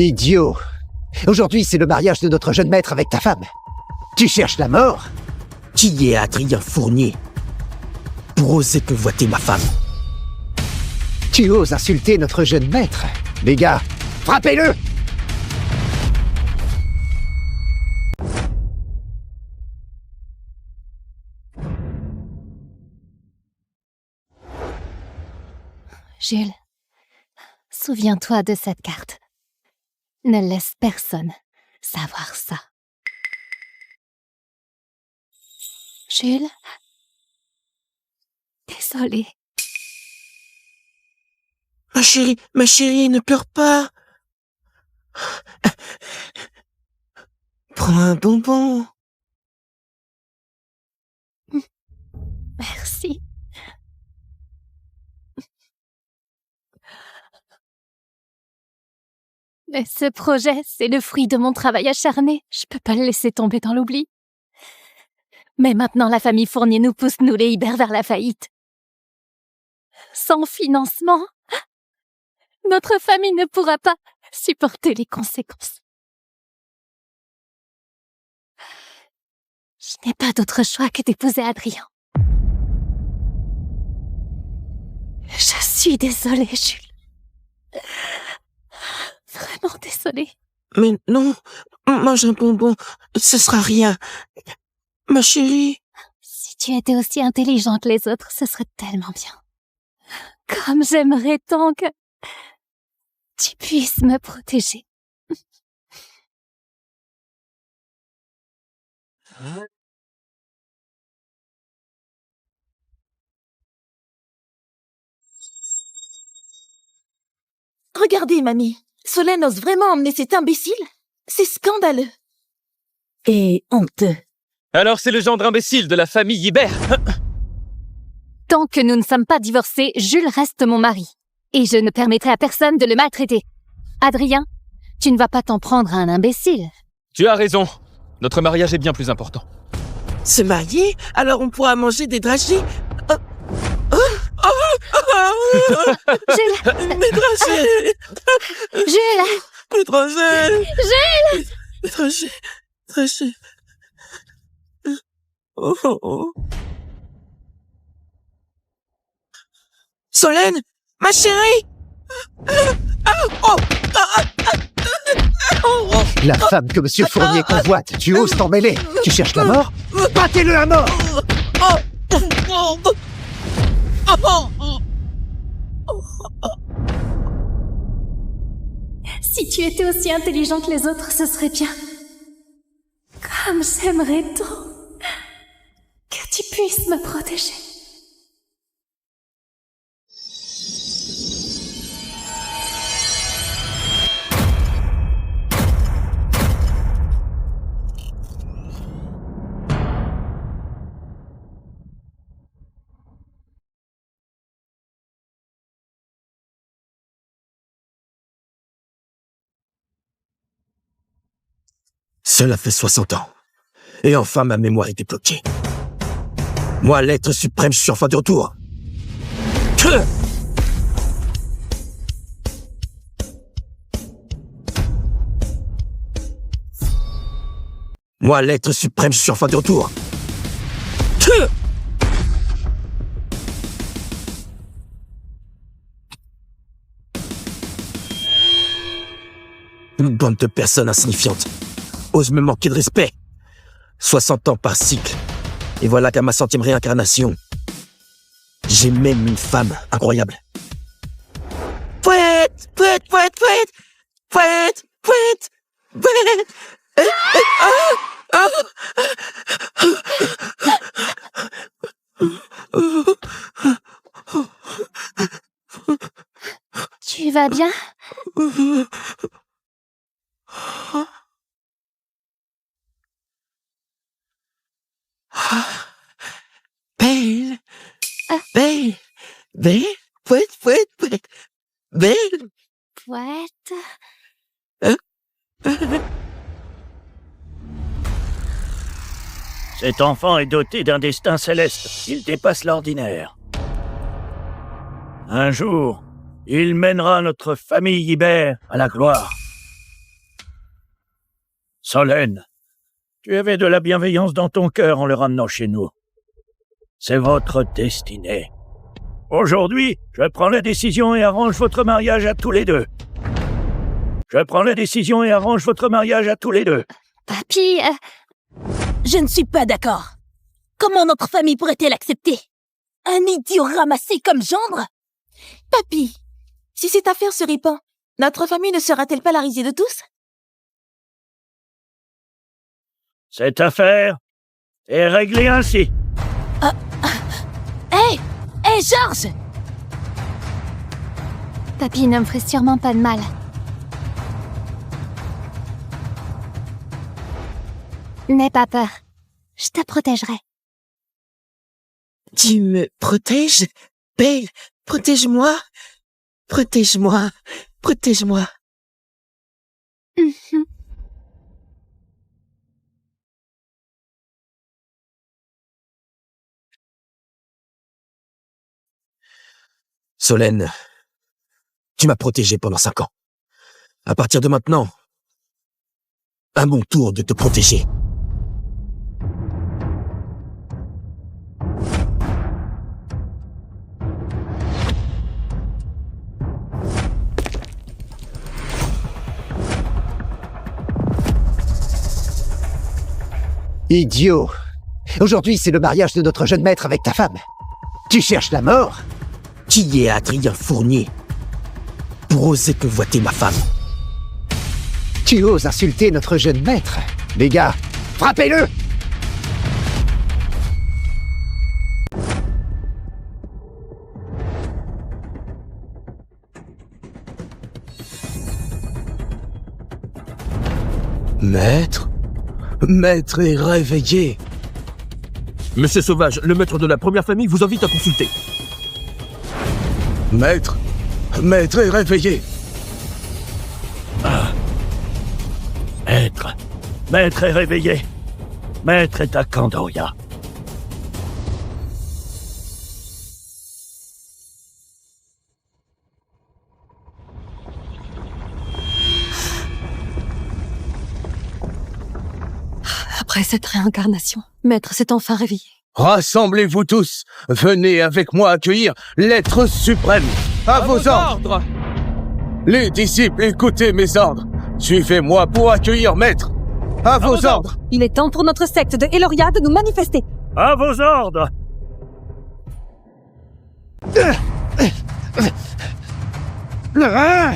Idiot! Aujourd'hui, c'est le mariage de notre jeune maître avec ta femme. Tu cherches la mort? Qui est Adrien Fournier pour oser convoiter ma femme? Tu oses insulter notre jeune maître? Les gars, frappez-le! Jules, souviens-toi de cette carte. Ne laisse personne savoir ça. Jules? Désolée. Ma chérie, ne pleure pas. Prends un bonbon. Merci. Mais ce projet, c'est le fruit de mon travail acharné. Je peux pas le laisser tomber dans l'oubli. Mais maintenant, la famille Fournier nous pousse, nous les Hibert, vers la faillite. Sans financement, notre famille ne pourra pas supporter les conséquences. Je n'ai pas d'autre choix que d'épouser Adrien. Je suis désolée, Jules. Vraiment désolée. Mais non, mange un bonbon, ce sera rien. Ma chérie. Si tu étais aussi intelligent que les autres, ce serait tellement bien. Comme j'aimerais tant que tu puisses me protéger. Regardez, mamie. Solène ose vraiment emmener cet imbécile? C'est scandaleux. Et honteux. Alors c'est le gendre imbécile de la famille Hibert. Tant que nous ne sommes pas divorcés, Jules reste mon mari. Et je ne permettrai à personne de le maltraiter. Adrien, tu ne vas pas t'en prendre à un imbécile. Tu as raison. Notre mariage est bien plus important. Se marier? Alors on pourra manger des dragées? Jules! Mes dragées! Jules! Mes dragées! Jules! Mes dragées! Dragées! Oh. Solène! Ma chérie! La femme que Monsieur Fournier convoite, tu oses t'en mêler? Tu cherches la mort? Battez-le à mort! Si tu étais aussi intelligent que les autres, ce serait bien. Comme j'aimerais tant que tu puisses me protéger. Cela fait 60 ans. Et enfin, ma mémoire est débloquée. Moi, l'être suprême, je suis enfin de retour. Moi, l'être suprême, je suis enfin de retour. Une bande de personnes insignifiantes osent me manquer de respect. 60 ans par cycle. Et voilà qu'à ma 100e réincarnation, j'ai même une femme incroyable. Poète. Tu vas bien? Belle, poète. Belle. Poète. Cet enfant est doté d'un destin céleste. Il dépasse l'ordinaire. Un jour, il mènera notre famille Hibert à la gloire. Solène, tu avais de la bienveillance dans ton cœur en le ramenant chez nous. C'est votre destinée. Aujourd'hui, je prends la décision et arrange votre mariage à tous les deux. Je prends la décision et arrange votre mariage à tous les deux. Papy, Je ne suis pas d'accord. Comment notre famille pourrait-elle accepter un idiot ramassé comme gendre? Papy, si cette affaire se répand, notre famille ne sera-t-elle pas la risée de tous? Cette affaire est réglée ainsi. Hé, Georges! papy ne me ferait sûrement pas de mal. N'aie pas peur. Je te protégerai. Tu me protèges? Belle, protège-moi. Protège-moi. Protège-moi. Mhm. Solène, tu m'as protégé pendant 5 ans. À partir de maintenant, à mon tour de te protéger. Idiot. Aujourd'hui, c'est le mariage de notre jeune maître avec ta femme. Tu cherches la mort? Qui est Adrien Fournier pour oser convoiter ma femme? Tu oses insulter notre jeune maître? Les gars, frappez-le! Maître? Maître est réveillé. Monsieur Sauvage, le maître de la première famille vous invite à consulter. Maître? Maître est réveillé. Maître est réveillé. Maître est à Candoria. Après cette réincarnation, Maître s'est enfin réveillé. Rassemblez-vous tous. Venez avec moi accueillir l'être suprême. À vos ordres. Les disciples, écoutez mes ordres. Suivez-moi pour accueillir Maître. À vos ordres. Il est temps pour notre secte de Eloria de nous manifester. À vos ordres. Ah!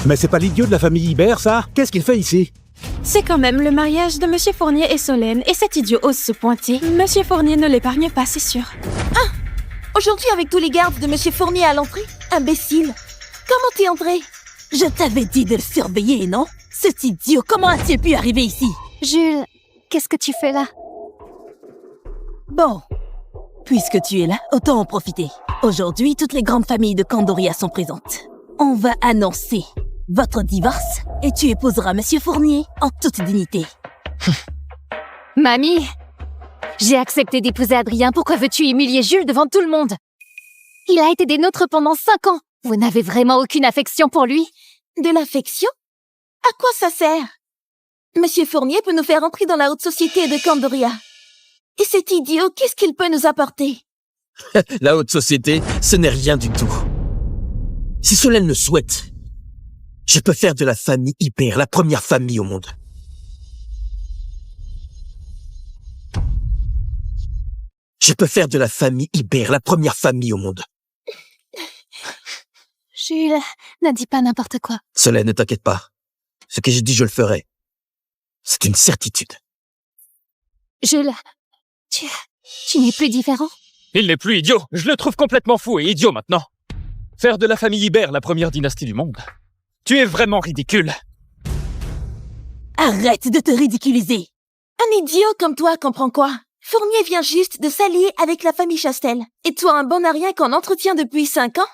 Mais c'est pas l'idiot de la famille Ibert, ça? Qu'est-ce qu'il fait ici? C'est quand même le mariage de Monsieur Fournier et Solène, et cet idiot ose se pointer. Monsieur Fournier ne l'épargne pas, c'est sûr. Aujourd'hui, avec tous les gardes de Monsieur Fournier à l'entrée? Imbécile! Comment t'es entré? Je t'avais dit de le surveiller, non? Cet idiot, comment a-t-il pu arriver ici? Jules, qu'est-ce que tu fais là? Bon, puisque tu es là, autant en profiter. Aujourd'hui, toutes les grandes familles de Candoria sont présentes. On va annoncer votre divorce et tu épouseras Monsieur Fournier en toute dignité. Mamie, j'ai accepté d'épouser Adrien. Pourquoi veux-tu humilier Jules devant tout le monde? Il a été des nôtres pendant 5 ans. Vous n'avez vraiment aucune affection pour lui? De l'affection? À quoi ça sert? Monsieur Fournier peut nous faire entrer dans la haute société de Candoria. Et cet idiot, qu'est-ce qu'il peut nous apporter? La haute société, ce n'est rien du tout. Si Solène le souhaite, je peux faire de la famille Ibert la première famille au monde. Je peux faire de la famille Ibert la première famille au monde. Jules, ne dis pas n'importe quoi. Solène, ne t'inquiète pas. Ce que j'ai dit, je le ferai. C'est une certitude. Jules, tu n'es plus différent. Il n'est plus idiot. Je le trouve complètement fou et idiot maintenant. Faire de la famille Ibert la première dynastie du monde. Tu es vraiment ridicule. Arrête de te ridiculiser. Un idiot comme toi comprend quoi? Fournier vient juste de s'allier avec la famille Chastel. Et toi, un bon à rien qu'on entretient depuis 5 ans?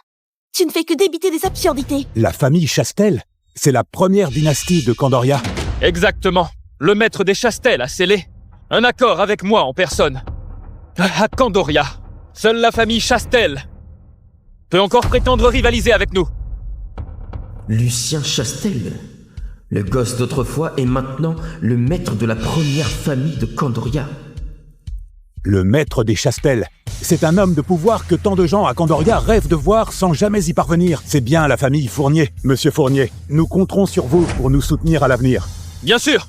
Tu ne fais que débiter des absurdités. La famille Chastel, c'est la première dynastie de Candoria. Exactement. Le maître des Chastel a scellé un accord avec moi en personne. À Candoria, seule la famille Chastel peut encore prétendre rivaliser avec nous. Lucien Chastel, le gosse d'autrefois, est maintenant le maître de la première famille de Candoria. Le maître des Chastel, c'est un homme de pouvoir que tant de gens à Candoria rêvent de voir sans jamais y parvenir. C'est bien la famille Fournier. Monsieur Fournier, nous compterons sur vous pour nous soutenir à l'avenir. Bien sûr.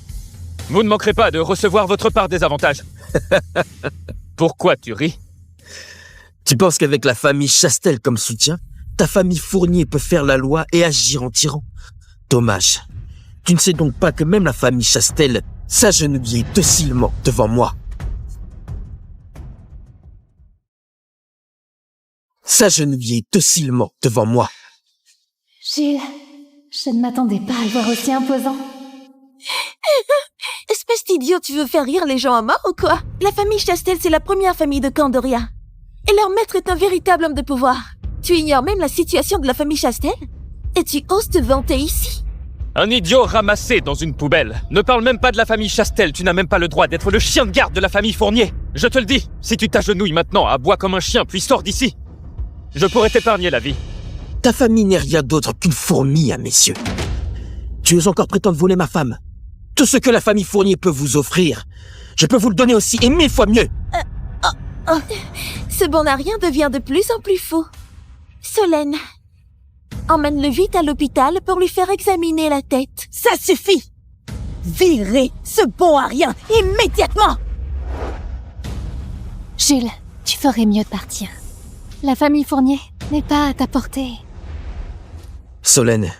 Vous ne manquerez pas de recevoir votre part des avantages. Pourquoi tu ris? Tu penses qu'avec la famille Chastel comme soutien, ta famille Fournier peut faire la loi et agir en tyran? Dommage. Tu ne sais donc pas que même la famille Chastel s'agenouillait docilement devant moi. S'agenouiller docilement devant moi. Jules, je ne m'attendais pas à le voir aussi imposant. Espèce d'idiot, tu veux faire rire les gens à mort ou quoi? La famille Chastel, c'est la première famille de Candoria. Et leur maître est un véritable homme de pouvoir. Tu ignores même la situation de la famille Chastel? Et tu oses te vanter ici? Un idiot ramassé dans une poubelle. Ne parle même pas de la famille Chastel, tu n'as même pas le droit d'être le chien de garde de la famille Fournier. Je te le dis, si tu t'agenouilles maintenant, aboie comme un chien, puis sors d'ici. Je pourrais t'épargner la vie. Ta famille n'est rien d'autre qu'une fourmi, hein, messieurs. Tu oses encore prétendre voler ma femme? Tout ce que la famille Fournier peut vous offrir, je peux vous le donner aussi, et 1000 fois mieux. Ce bon à rien devient de plus en plus fou. Solène, emmène-le vite à l'hôpital pour lui faire examiner la tête. Ça suffit! Virez ce bon à rien immédiatement! Jules, tu ferais mieux de partir. La famille Fournier n'est pas à ta portée. Solène,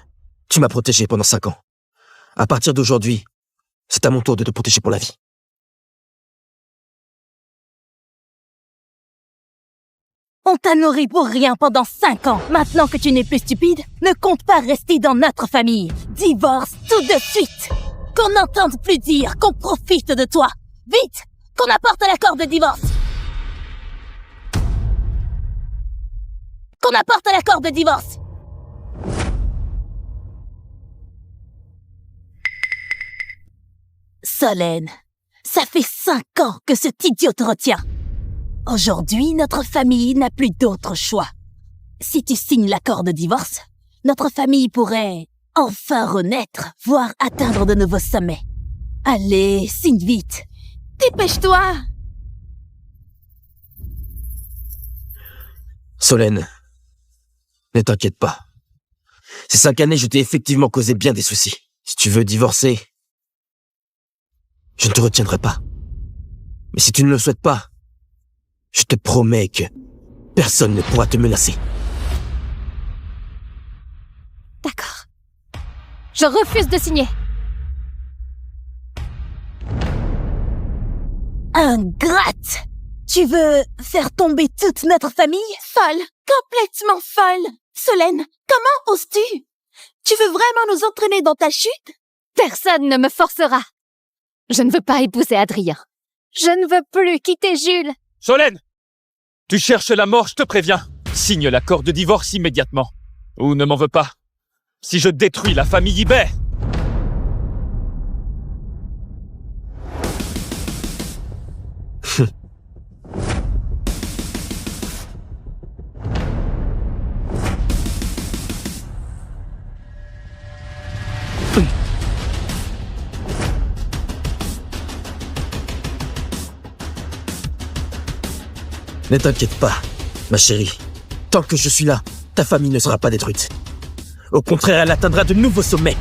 tu m'as protégé pendant 5 ans. À partir d'aujourd'hui, c'est à mon tour de te protéger pour la vie. On t'a nourri pour rien pendant 5 ans. Maintenant que tu n'es plus stupide, ne compte pas rester dans notre famille. Divorce tout de suite. Qu'on n'entende plus dire qu'on profite de toi. Vite, qu'on apporte l'accord de divorce. Qu'on apporte l'accord de divorce. Solène, ça fait 5 ans que cet idiot te retient. Aujourd'hui, notre famille n'a plus d'autre choix. Si tu signes l'accord de divorce, notre famille pourrait enfin renaître, voire atteindre de nouveaux sommets. Allez, signe vite. Dépêche-toi. Solène, ne t'inquiète pas. Ces 5 années, je t'ai effectivement causé bien des soucis. Si tu veux divorcer, je ne te retiendrai pas. Mais si tu ne le souhaites pas, je te promets que personne ne pourra te menacer. D'accord. Je refuse de signer. Ingrate! Tu veux faire tomber toute notre famille? Folle! Complètement folle! Solène, comment oses-tu? Tu veux vraiment nous entraîner dans ta chute? Personne ne me forcera. Je ne veux pas épouser Adrien. Je ne veux plus quitter Jules. Solène! Tu cherches la mort, je te préviens. Signe l'accord de divorce immédiatement. Ou ne m'en veux pas. Si je détruis la famille Ibert. Ne t'inquiète pas, ma chérie. Tant que je suis là, ta famille ne sera pas détruite. Au contraire, elle atteindra de nouveaux sommets.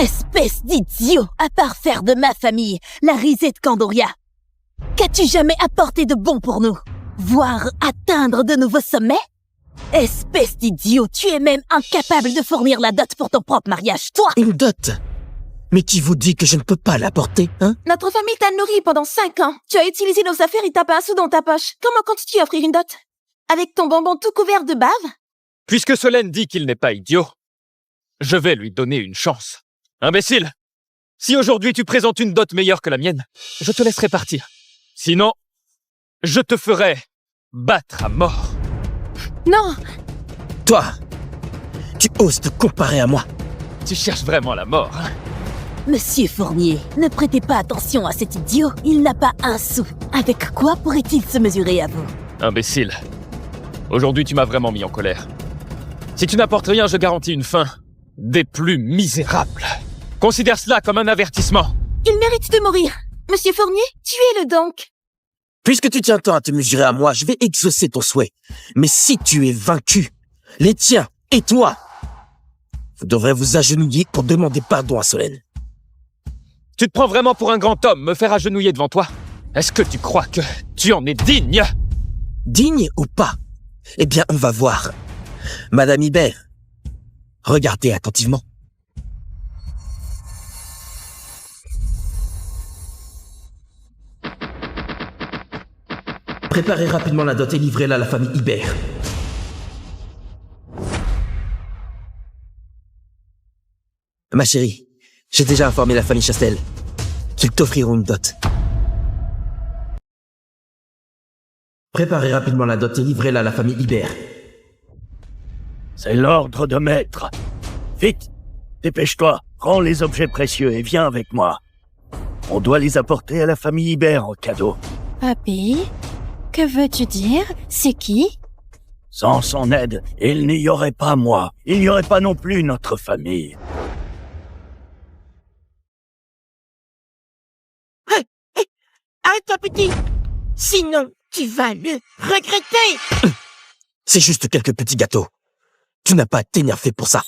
Espèce d'idiot! À part faire de ma famille la risée de Candoria, qu'as-tu jamais apporté de bon pour nous? Voire atteindre de nouveaux sommets? Espèce d'idiot, tu es même incapable de fournir la dot pour ton propre mariage, toi! Une dot? Mais qui vous dit que je ne peux pas l'apporter, hein? Notre famille t'a nourri pendant 5 ans. Tu as utilisé nos affaires et t'as pas un sou dans ta poche. Comment comptes-tu offrir une dot? Avec ton bonbon tout couvert de bave? Puisque Solène dit qu'il n'est pas idiot, je vais lui donner une chance. Imbécile! Si aujourd'hui tu présentes une dot meilleure que la mienne, je te laisserai partir. Sinon, je te ferai battre à mort. Non! Toi, tu oses te comparer à moi? Tu cherches vraiment la mort, hein? Monsieur Fournier, ne prêtez pas attention à cet idiot. Il n'a pas un sou. Avec quoi pourrait-il se mesurer à vous? Imbécile. Aujourd'hui, tu m'as vraiment mis en colère. Si tu n'apportes rien, je garantis une fin des plus misérables. Considère cela comme un avertissement. Il mérite de mourir. Monsieur Fournier, tuez-le donc. Puisque tu tiens tant à te mesurer à moi, je vais exaucer ton souhait. Mais si tu es vaincu, les tiens et toi, vous devrez vous agenouiller pour demander pardon à Solène. Tu te prends vraiment pour un grand homme, me faire agenouiller devant toi? Est-ce que tu crois que tu en es digne? Digne ou pas? Eh bien, on va voir. Madame Hibert, regardez attentivement. Préparez rapidement la dot et livrez-la à la famille Hibert. Ma chérie, j'ai déjà informé la famille Chastel qu'ils t'offriront une dot. Préparez rapidement la dot et livrez-la à la famille Hibert. C'est l'ordre de maître. Vite, dépêche-toi, prends les objets précieux et viens avec moi. On doit les apporter à la famille Hibert en cadeau. Papy, que veux-tu dire? C'est qui? Sans son aide, il n'y aurait pas moi. Il n'y aurait pas non plus notre famille. Arrête-toi, petit! Sinon, tu vas le regretter! C'est juste quelques petits gâteaux. Tu n'as pas à t'énerver pour ça.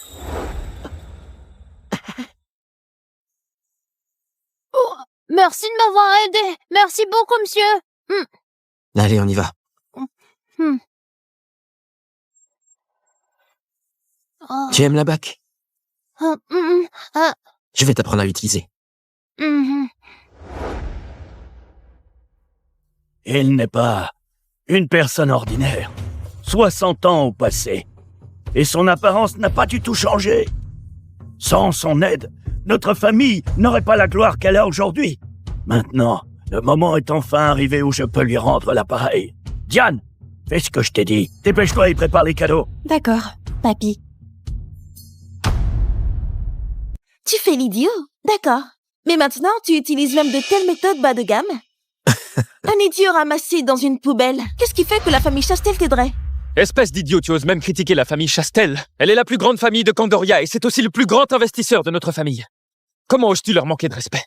Oh, merci de m'avoir aidé. Merci beaucoup, monsieur. Allez, on y va. Oh. Tu aimes la bac? Je vais t'apprendre à l'utiliser. Il n'est pas une personne ordinaire. 60 ans au passé. Et son apparence n'a pas du tout changé. Sans son aide, notre famille n'aurait pas la gloire qu'elle a aujourd'hui. Maintenant, le moment est enfin arrivé où je peux lui rendre l'appareil. Diane, fais ce que je t'ai dit. Dépêche-toi et prépare les cadeaux. D'accord, papy. Tu fais l'idiot? D'accord. Mais maintenant, tu utilises même de telles méthodes bas de gamme? Un idiot ramassé dans une poubelle. Qu'est-ce qui fait que la famille Chastel t'aiderait? Espèce d'idiot, tu oses même critiquer la famille Chastel. Elle est la plus grande famille de Candoria et c'est aussi le plus grand investisseur de notre famille. Comment oses-tu leur manquer de respect?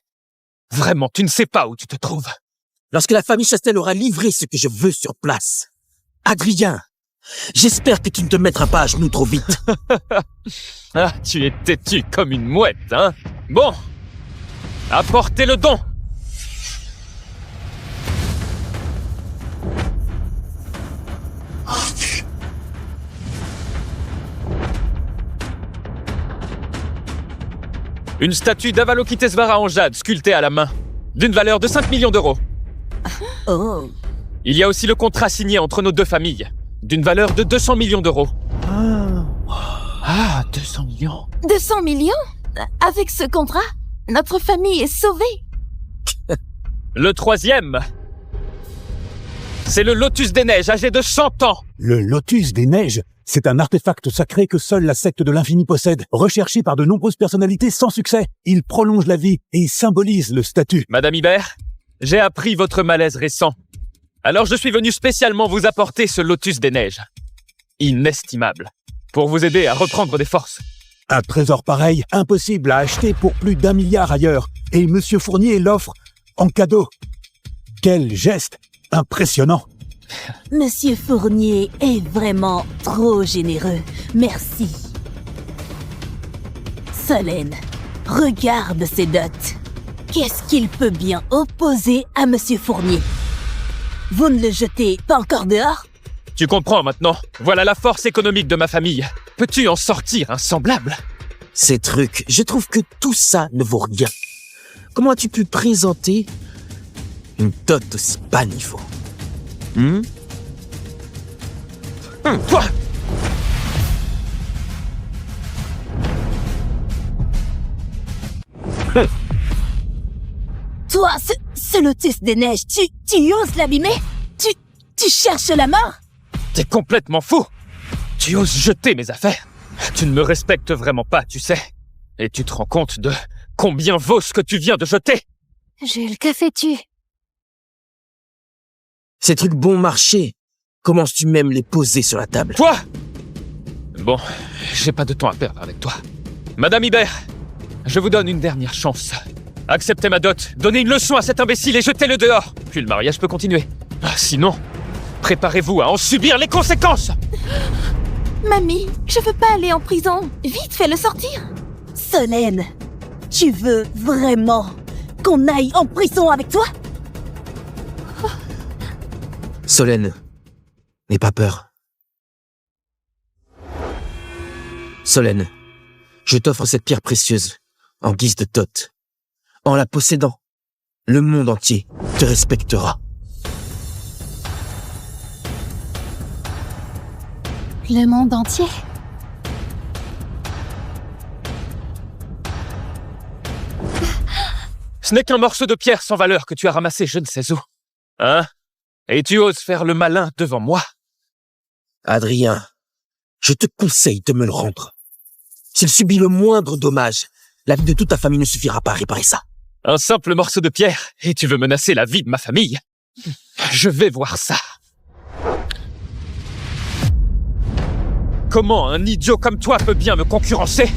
Vraiment, tu ne sais pas où tu te trouves. Lorsque la famille Chastel aura livré ce que je veux sur place. Adrien, j'espère que tu ne te mettras pas à genoux trop vite. Ah, tu es têtu comme une mouette, hein? Bon, apportez le don. Une statue d'Avalokitesvara en jade sculptée à la main, d'une valeur de 5 millions d'euros. Oh. Il y a aussi le contrat signé entre nos deux familles, d'une valeur de 200 millions d'euros. Ah, 200 millions. 200 millions? Avec ce contrat, notre famille est sauvée. Le troisième, c'est le Lotus des Neiges, âgé de 100 ans. Le Lotus des Neiges, c'est un artefact sacré que seule la secte de l'Infini possède, recherché par de nombreuses personnalités sans succès. Il prolonge la vie et il symbolise le statut. Madame Hibert, j'ai appris votre malaise récent. Alors je suis venu spécialement vous apporter ce Lotus des Neiges. Inestimable. Pour vous aider à reprendre des forces. Un trésor pareil, impossible à acheter pour plus d'1 milliard ailleurs. Et Monsieur Fournier l'offre en cadeau. Quel geste impressionnant. Monsieur Fournier est vraiment trop généreux. Merci. Solène, Regarde ces dots. Qu'est-ce qu'il peut bien opposer à Monsieur Fournier? Vous ne le jetez pas encore dehors? Tu comprends maintenant. Voilà la force économique de ma famille. Peux-tu en sortir un semblable? Ces trucs, je trouve que tout ça ne vaut rien. Comment as-tu pu présenter une dot aussi bas niveau? Toi! Toi, ce lotus des neiges, tu oses l'abîmer? Tu cherches la mort? T'es complètement fou! Tu oses jeter mes affaires? Tu ne me respectes vraiment pas, tu sais. Et tu te rends compte de combien vaut ce que tu viens de jeter? Jules, que fais-tu? Ces trucs bon marché, commences-tu même les poser sur la table? Toi! Bon, j'ai pas de temps à perdre avec toi. Madame Hibert, je vous donne une dernière chance. Acceptez ma dot, donnez une leçon à cet imbécile et jetez-le dehors. Puis le mariage peut continuer. Sinon, préparez-vous à en subir les conséquences! Mamie, je veux pas aller en prison. Vite, fais-le sortir. Solène, tu veux vraiment qu'on aille en prison avec toi? Solène, n'aie pas peur. Solène, je t'offre cette pierre précieuse en guise de dot. En la possédant, le monde entier te respectera. Le monde entier? Ce n'est qu'un morceau de pierre sans valeur que tu as ramassé je ne sais où. Hein? Et tu oses faire le malin devant moi? Adrien, je te conseille de me le rendre. S'il subit le moindre dommage, la vie de toute ta famille ne suffira pas à réparer ça. Un simple morceau de pierre, et tu veux menacer la vie de ma famille? Je vais voir ça. Comment un idiot comme toi peut bien me concurrencer?